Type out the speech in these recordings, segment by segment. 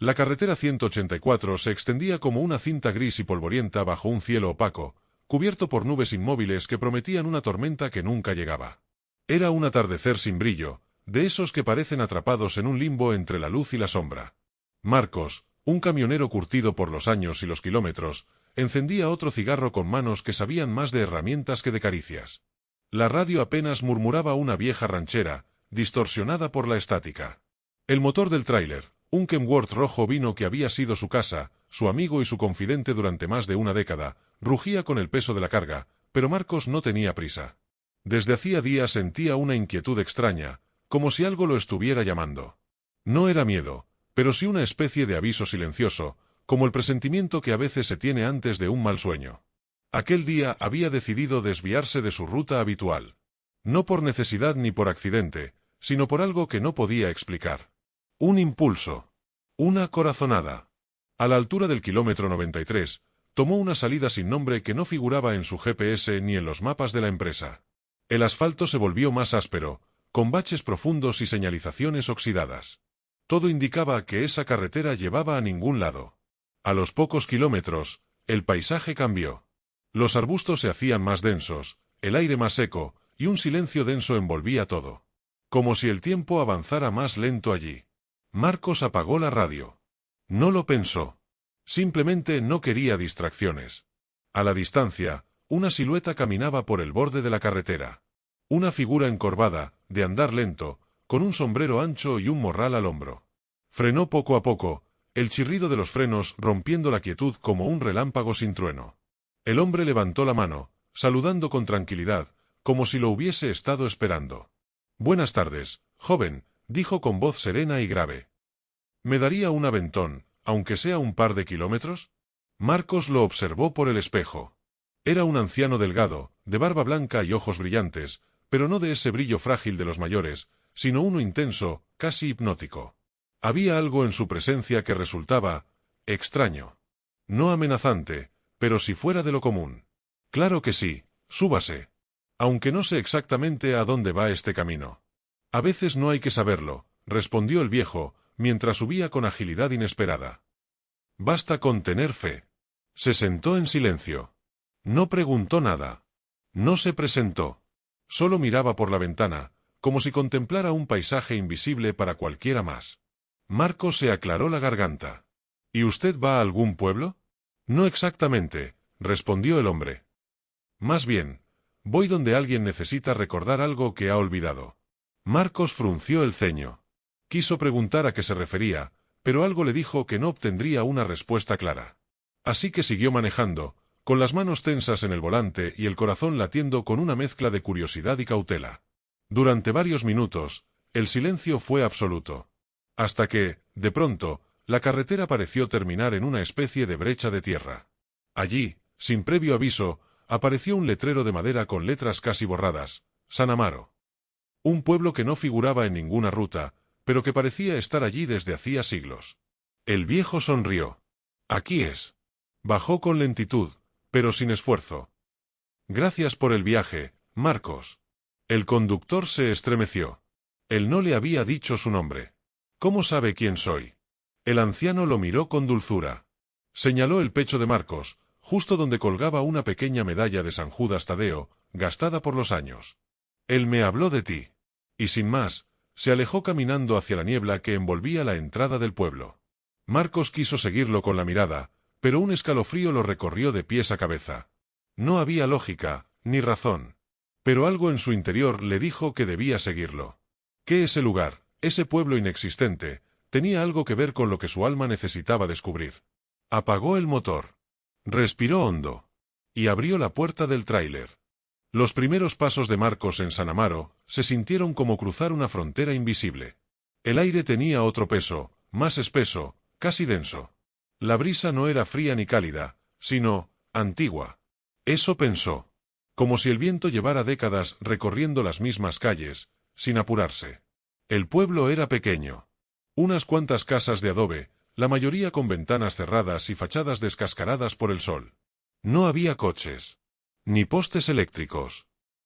La carretera 184 se extendía como una cinta gris y polvorienta bajo un cielo opaco, cubierto por nubes inmóviles que prometían una tormenta que nunca llegaba. Era un atardecer sin brillo, de esos que parecen atrapados en un limbo entre la luz y la sombra. Marcos, un camionero curtido por los años y los kilómetros, encendía otro cigarro con manos que sabían más de herramientas que de caricias. La radio apenas murmuraba una vieja ranchera, distorsionada por la estática. El motor del tráiler, un Kenworth rojo vino que había sido su casa, su amigo y su confidente durante más de una década, rugía con el peso de la carga, pero Marcos no tenía prisa. Desde hacía días sentía una inquietud extraña, como si algo lo estuviera llamando. No era miedo, pero sí una especie de aviso silencioso, como el presentimiento que a veces se tiene antes de un mal sueño. Aquel día había decidido desviarse de su ruta habitual. No por necesidad ni por accidente, sino por algo que no podía explicar. Un impulso. Una corazonada. A la altura del kilómetro 93, tomó una salida sin nombre que no figuraba en su GPS ni en los mapas de la empresa. El asfalto se volvió más áspero, con baches profundos y señalizaciones oxidadas. Todo indicaba que esa carretera llevaba a ningún lado. A los pocos kilómetros, el paisaje cambió. Los arbustos se hacían más densos, el aire más seco, y un silencio denso envolvía todo. Como si el tiempo avanzara más lento allí. Marcos apagó la radio. No lo pensó. Simplemente no quería distracciones. A la distancia, una silueta caminaba por el borde de la carretera. Una figura encorvada, de andar lento, con un sombrero ancho y un morral al hombro. Frenó poco a poco, el chirrido de los frenos rompiendo la quietud como un relámpago sin trueno. El hombre levantó la mano, saludando con tranquilidad, como si lo hubiese estado esperando. «Buenas tardes, joven», dijo con voz serena y grave. «¿Me daría un aventón, aunque sea un par de kilómetros?» Marcos lo observó por el espejo. Era un anciano delgado, de barba blanca y ojos brillantes, pero no de ese brillo frágil de los mayores, sino uno intenso, casi hipnótico. Había algo en su presencia que resultaba extraño. No amenazante, pero sí fuera de lo común. «Claro que sí, súbase. Aunque no sé exactamente a dónde va este camino». «A veces no hay que saberlo», respondió el viejo, mientras subía con agilidad inesperada. «Basta con tener fe». Se sentó en silencio. No preguntó nada. No se presentó. Solo miraba por la ventana, como si contemplara un paisaje invisible para cualquiera más. Marcos se aclaró la garganta. «¿Y usted va a algún pueblo?» «No exactamente», respondió el hombre. «Más bien, voy donde alguien necesita recordar algo que ha olvidado». Marcos frunció el ceño. Quiso preguntar a qué se refería, pero algo le dijo que no obtendría una respuesta clara. Así que siguió manejando, con las manos tensas en el volante y el corazón latiendo con una mezcla de curiosidad y cautela. Durante varios minutos, el silencio fue absoluto. Hasta que, de pronto, la carretera pareció terminar en una especie de brecha de tierra. Allí, sin previo aviso, apareció un letrero de madera con letras casi borradas: San Amaro. Un pueblo que no figuraba en ninguna ruta, pero que parecía estar allí desde hacía siglos. El viejo sonrió. «Aquí es». Bajó con lentitud, pero sin esfuerzo. «Gracias por el viaje, Marcos». El conductor se estremeció. Él no le había dicho su nombre. «¿Cómo sabe quién soy?» El anciano lo miró con dulzura. Señaló el pecho de Marcos, justo donde colgaba una pequeña medalla de San Judas Tadeo, gastada por los años. «Él me habló de ti». Y sin más, se alejó caminando hacia la niebla que envolvía la entrada del pueblo. Marcos quiso seguirlo con la mirada, pero un escalofrío lo recorrió de pies a cabeza. No había lógica, ni razón. Pero algo en su interior le dijo que debía seguirlo. Que ese lugar, ese pueblo inexistente, tenía algo que ver con lo que su alma necesitaba descubrir. Apagó el motor. Respiró hondo. Y abrió la puerta del tráiler. Los primeros pasos de Marcos en San Amaro se sintieron como cruzar una frontera invisible. El aire tenía otro peso, más espeso, casi denso. La brisa no era fría ni cálida, sino antigua. Eso pensó. Como si el viento llevara décadas recorriendo las mismas calles, sin apurarse. El pueblo era pequeño. Unas cuantas casas de adobe, la mayoría con ventanas cerradas y fachadas descascaradas por el sol. No había coches. Ni postes eléctricos.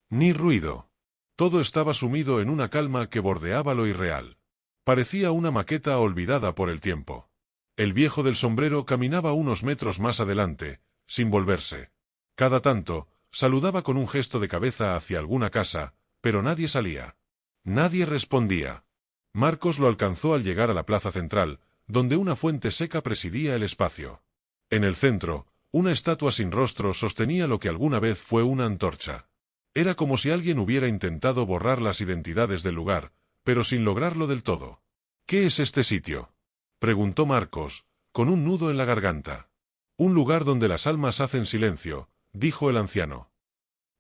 Ni ruido. Todo estaba sumido en una calma que bordeaba lo irreal. Parecía una maqueta olvidada por el tiempo. El viejo del sombrero caminaba unos metros más adelante, sin volverse. Cada tanto, saludaba con un gesto de cabeza hacia alguna casa, pero nadie salía. Nadie respondía. Marcos lo alcanzó al llegar a la plaza central, donde una fuente seca presidía el espacio. En el centro, una estatua sin rostro sostenía lo que alguna vez fue una antorcha. Era como si alguien hubiera intentado borrar las identidades del lugar, pero sin lograrlo del todo. ¿Qué es este sitio?, preguntó Marcos, con un nudo en la garganta. Un lugar donde las almas hacen silencio, dijo el anciano.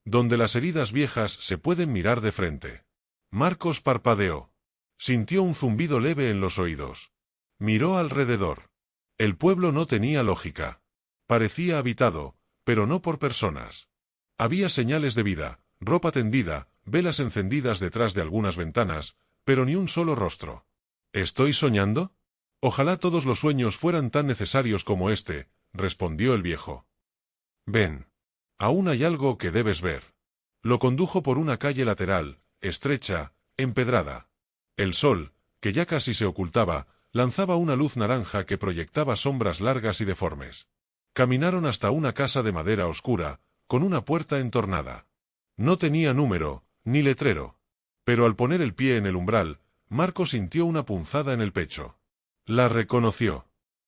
Donde las heridas viejas se pueden mirar de frente. Marcos parpadeó. Sintió un zumbido leve en los oídos. Miró alrededor. El pueblo no tenía lógica. Parecía habitado, pero no por personas. Había señales de vida, ropa tendida, velas encendidas detrás de algunas ventanas, pero ni un solo rostro. ¿Estoy soñando? Ojalá todos los sueños fueran tan necesarios como este, respondió el viejo. Ven. Aún hay algo que debes ver. Lo condujo por una calle lateral, estrecha, empedrada. El sol, que ya casi se ocultaba, lanzaba una luz naranja que proyectaba sombras largas y deformes. Caminaron hasta una casa de madera oscura, con una puerta entornada. No tenía número, ni letrero. Pero al poner el pie en el umbral, Marco sintió una punzada en el pecho. La reconoció.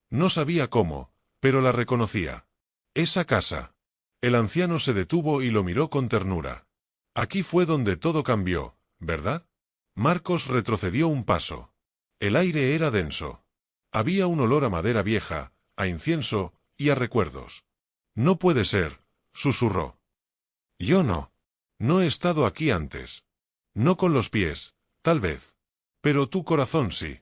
No sabía cómo, pero la reconocía. Esa casa. El anciano se detuvo y lo miró con ternura. Aquí fue donde todo cambió, ¿verdad? Marcos retrocedió un paso. El aire era denso. Había un olor a madera vieja, a incienso y a recuerdos. No puede ser, susurró. Yo no. No he estado aquí antes. No con los pies, tal vez. Pero tu corazón sí.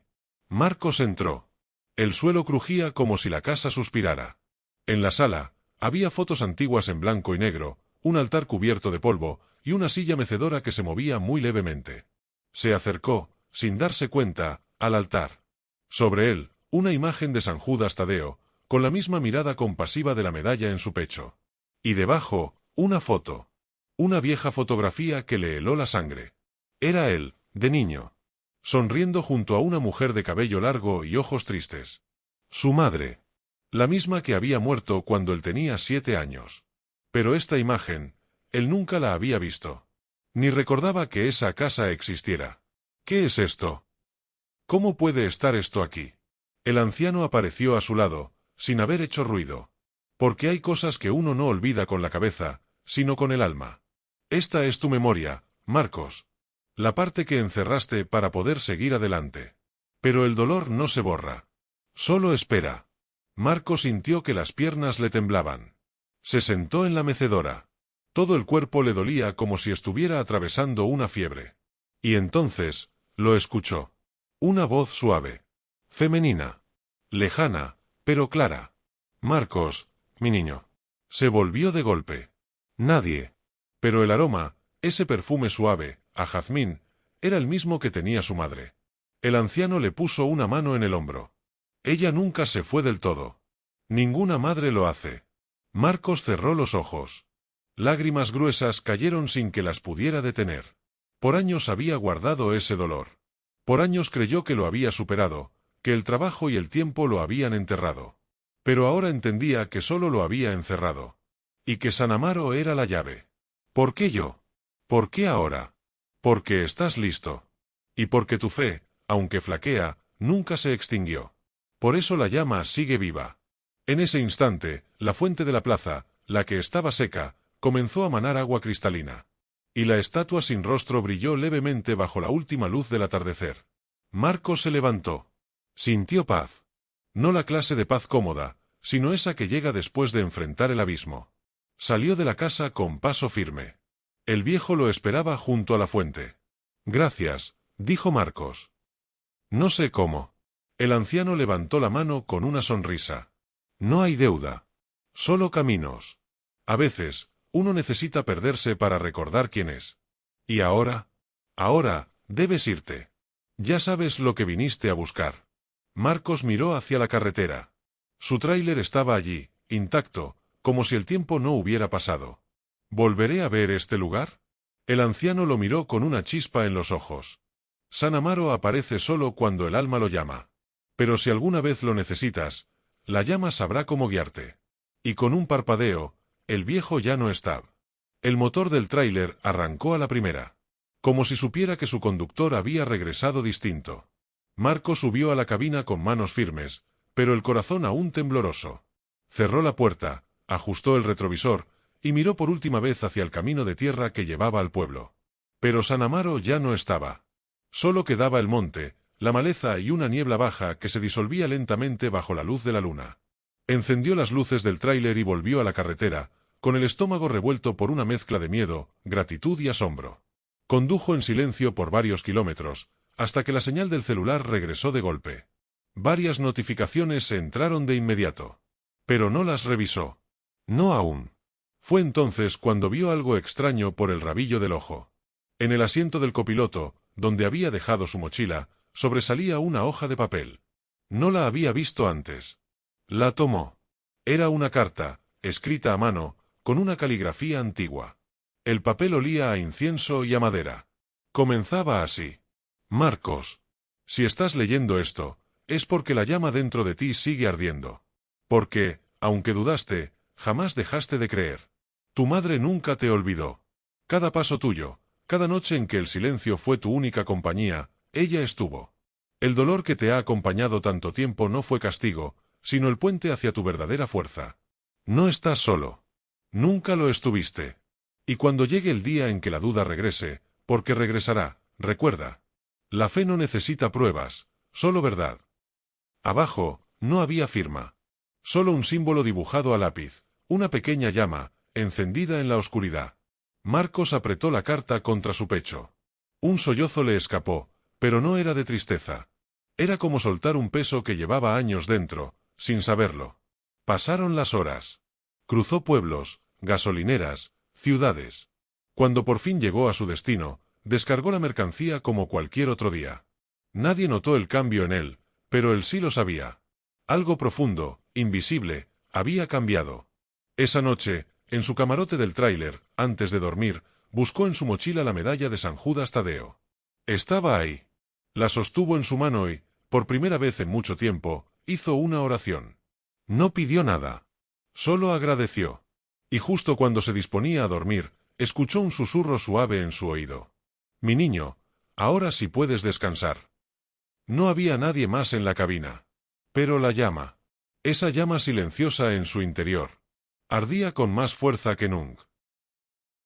Marcos entró. El suelo crujía como si la casa suspirara. En la sala, había fotos antiguas en blanco y negro, un altar cubierto de polvo, y una silla mecedora que se movía muy levemente. Se acercó, sin darse cuenta, al altar. Sobre él, una imagen de San Judas Tadeo, con la misma mirada compasiva de la medalla en su pecho. Y debajo, una foto. Una vieja fotografía que le heló la sangre. Era él, de niño. Sonriendo junto a una mujer de cabello largo y ojos tristes. Su madre. La misma que había muerto cuando él tenía 7 años. Pero esta imagen, él nunca la había visto. Ni recordaba que esa casa existiera. ¿Qué es esto? ¿Cómo puede estar esto aquí? El anciano apareció a su lado, sin haber hecho ruido. Porque hay cosas que uno no olvida con la cabeza, sino con el alma. Esta es tu memoria, Marcos. La parte que encerraste para poder seguir adelante. Pero el dolor no se borra. Solo espera. Marcos sintió que las piernas le temblaban. Se sentó en la mecedora. Todo el cuerpo le dolía como si estuviera atravesando una fiebre. Y entonces, lo escuchó. Una voz suave. Femenina. Lejana, pero clara. Marcos, mi niño. Se volvió de golpe. Nadie. Pero el aroma, ese perfume suave, a jazmín, era el mismo que tenía su madre. El anciano le puso una mano en el hombro. Ella nunca se fue del todo. Ninguna madre lo hace. Marcos cerró los ojos. Lágrimas gruesas cayeron sin que las pudiera detener. Por años había guardado ese dolor. Por años creyó que lo había superado, que el trabajo y el tiempo lo habían enterrado. Pero ahora entendía que solo lo había encerrado. Y que San Amaro era la llave. ¿Por qué yo? ¿Por qué ahora? Porque estás listo. Y porque tu fe, aunque flaquea, nunca se extinguió. Por eso la llama sigue viva. En ese instante, la fuente de la plaza, la que estaba seca, comenzó a manar agua cristalina. Y la estatua sin rostro brilló levemente bajo la última luz del atardecer. Marcos se levantó. Sintió paz. No la clase de paz cómoda, sino esa que llega después de enfrentar el abismo. Salió de la casa con paso firme. El viejo lo esperaba junto a la fuente. Gracias, dijo Marcos. No sé cómo. El anciano levantó la mano con una sonrisa. No hay deuda. Solo caminos. A veces, uno necesita perderse para recordar quién es. ¿Y ahora? Ahora, debes irte. Ya sabes lo que viniste a buscar. Marcos miró hacia la carretera. Su tráiler estaba allí, intacto, como si el tiempo no hubiera pasado. ¿Volveré a ver este lugar? El anciano lo miró con una chispa en los ojos. San Amaro aparece solo cuando el alma lo llama. Pero si alguna vez lo necesitas, la llama sabrá cómo guiarte. Y con un parpadeo, el viejo ya no estaba. El motor del tráiler arrancó a la primera. Como si supiera que su conductor había regresado distinto. Marco subió a la cabina con manos firmes, pero el corazón aún tembloroso. Cerró la puerta, ajustó el retrovisor, y miró por última vez hacia el camino de tierra que llevaba al pueblo. Pero San Amaro ya no estaba. Solo quedaba el monte, la maleza y una niebla baja que se disolvía lentamente bajo la luz de la luna. Encendió las luces del tráiler y volvió a la carretera, con el estómago revuelto por una mezcla de miedo, gratitud y asombro. Condujo en silencio por varios kilómetros, hasta que la señal del celular regresó de golpe. Varias notificaciones entraron de inmediato. Pero no las revisó. No aún. Fue entonces cuando vio algo extraño por el rabillo del ojo. En el asiento del copiloto, donde había dejado su mochila, sobresalía una hoja de papel. No la había visto antes. La tomó. Era una carta, escrita a mano, con una caligrafía antigua. El papel olía a incienso y a madera. Comenzaba así. Marcos. Si estás leyendo esto, es porque la llama dentro de ti sigue ardiendo. Porque, aunque dudaste, jamás dejaste de creer. Tu madre nunca te olvidó. Cada paso tuyo, cada noche en que el silencio fue tu única compañía, ella estuvo. El dolor que te ha acompañado tanto tiempo no fue castigo, sino el puente hacia tu verdadera fuerza. No estás solo. Nunca lo estuviste. Y cuando llegue el día en que la duda regrese, porque regresará, recuerda. La fe no necesita pruebas, solo verdad. Abajo, no había firma. Solo un símbolo dibujado a lápiz, una pequeña llama, encendida en la oscuridad. Marcos apretó la carta contra su pecho. Un sollozo le escapó, pero no era de tristeza. Era como soltar un peso que llevaba años dentro, sin saberlo. Pasaron las horas. Cruzó pueblos, gasolineras, ciudades. Cuando por fin llegó a su destino, descargó la mercancía como cualquier otro día. Nadie notó el cambio en él, pero él sí lo sabía. Algo profundo, invisible, había cambiado. Esa noche, en su camarote del tráiler, antes de dormir, buscó en su mochila la medalla de San Judas Tadeo. Estaba ahí. La sostuvo en su mano y, por primera vez en mucho tiempo, hizo una oración. No pidió nada. Solo agradeció. Y justo cuando se disponía a dormir, escuchó un susurro suave en su oído. Mi niño, ahora sí puedes descansar. No había nadie más en la cabina. Pero la llama. Esa llama silenciosa en su interior. Ardía con más fuerza que nunca.